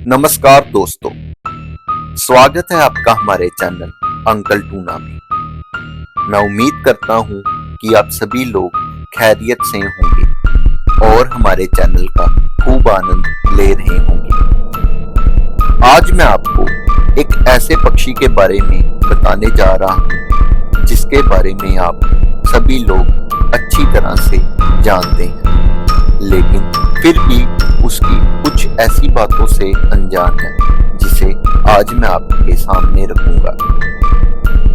नमस्कार दोस्तों, स्वागत है आपका हमारे चैनल अंकल टूना में। मैं उम्मीद करता हूँ कि आप सभी लोग खैरियत से होंगे और हमारे चैनल का खूब आनंद ले रहे होंगे। आज मैं आपको एक ऐसे पक्षी के बारे में बताने जा रहा हूँ जिसके बारे में आप सभी लोग अच्छी तरह से जानते हैं, लेकिन फिर भी उसकी कुछ ऐसी बातों से अनजान है जिसे आज मैं आपके सामने रखूंगा।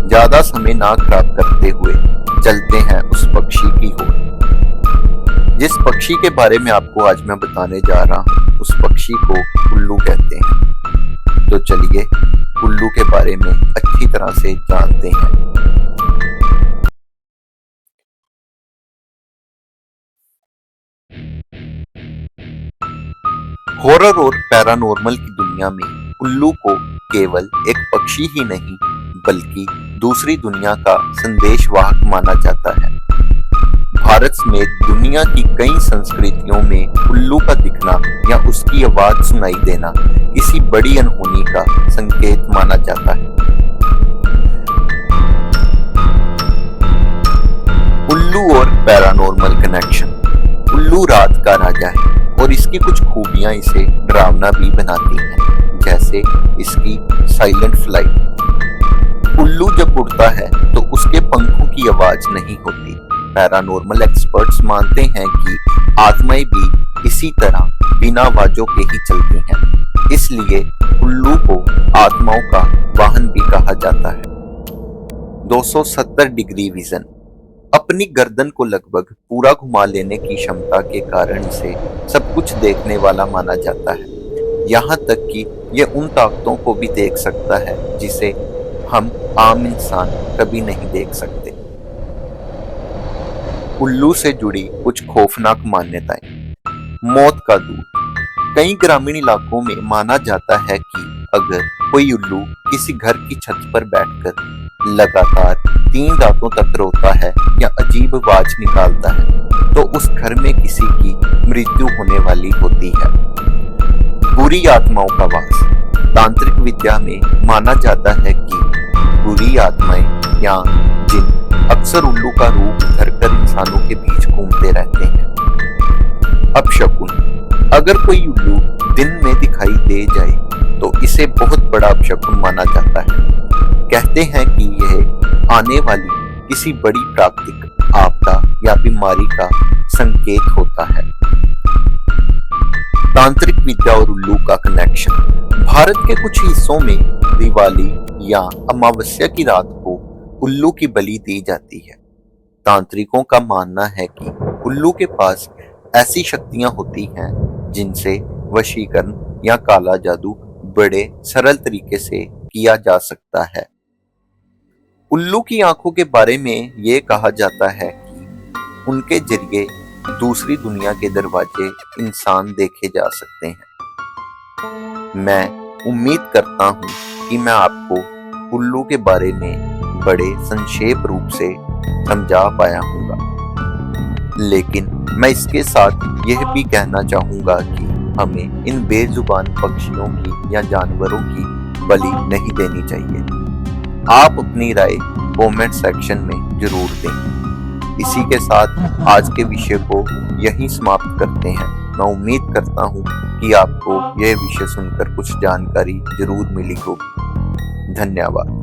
ज्यादा समय ना खराब करते हुए चलते हैं उस पक्षी की ओर। जिस पक्षी के बारे में आपको आज मैं बताने जा रहा हूँ उस पक्षी को उल्लू कहते हैं। तो चलिए उल्लू के बारे में अच्छी तरह से जानते हैं। हॉरर और पैरानॉर्मल की दुनिया में उल्लू को केवल एक पक्षी ही नहीं बल्कि दूसरी दुनिया का संदेशवाहक माना जाता है। भारत समेत दुनिया की कई संस्कृतियों में उल्लू का दिखना या उसकी आवाज सुनाई देना किसी बड़ी अनहोनी का संकेत माना जाता है। उल्लू और पैरानॉर्मल कनेक्शन। उल्लू रात का राजा है और इसकी कुछ खूबियां इसे डरावना भी बनाती हैं, जैसे इसकी साइलेंट फ्लाइट। उल्लू जब उड़ता है तो उसके पंखों की आवाज नहीं होती। पैरानॉर्मल एक्सपर्ट्स मानते हैं कि आत्माएं भी इसी तरह बिना आवाजों के ही चलती हैं, इसलिए उल्लू को आत्माओं का वाहन भी कहा जाता है। 270 डिग्री विजन। अपनी गर्दन को लगभग पूरा घुमा लेने की क्षमता के कारण इसे सब कुछ देखने वाला माना जाता है। यहाँ तक कि यह उन ताकतों को भी देख सकता है जिसे हम आम इंसान कभी नहीं देख सकते। उल्लू से जुड़ी कुछ खौफनाक मान्यताएं। मौत का दूत। कई ग्रामीण इलाकों में माना जाता है कि अगर कोई उल्लू किसी घर की छत पर बैठकर लगातार 3 रातों तक रोता है या अजीब आवाज निकालता है तो उस घर में किसी की मृत्यु होने वाली होती है। बुरी आत्माओं का वास। तांत्रिक विद्या में माना जाता है कि बुरी आत्माएं या जिन अक्सर उल्लू का रूप धरकर इंसानों के बीच घूमते रहते हैं। अपशकुन। अगर कोई उल्लू दिन में दिखाई दे जाए तो इसे बहुत बड़ा अपशकुन माना जाता है। कहते हैं कि यह आने वाली किसी बड़ी प्राकृतिक आपदा या बीमारी का संकेत होता है। तांत्रिक विद्या और उल्लू का कनेक्शन। भारत के कुछ हिस्सों में दिवाली या अमावस्या की रात को उल्लू की बलि दी जाती है। तांत्रिकों का मानना है कि उल्लू के पास ऐसी शक्तियां होती हैं जिनसे वशीकरण या काला जादू बड़े सरल तरीके से किया जा सकता है। उल्लू की आंखों के बारे में ये कहा जाता है कि उनके जरिए दूसरी दुनिया के दरवाजे इंसान देखे जा सकते हैं। मैं उम्मीद करता हूँ कि मैं आपको उल्लू के बारे में बड़े संक्षेप रूप से समझा पाया हूँगा, लेकिन मैं इसके साथ यह भी कहना चाहूँगा कि हमें इन बेजुबान पक्षियों की या जानवरों की बलि नहीं देनी चाहिए। आप अपनी राय कमेंट सेक्शन में जरूर दें। इसी के साथ आज के विषय को यहीं समाप्त करते हैं। मैं उम्मीद करता हूँ कि आपको यह विषय सुनकर कुछ जानकारी जरूर मिली होगी। धन्यवाद।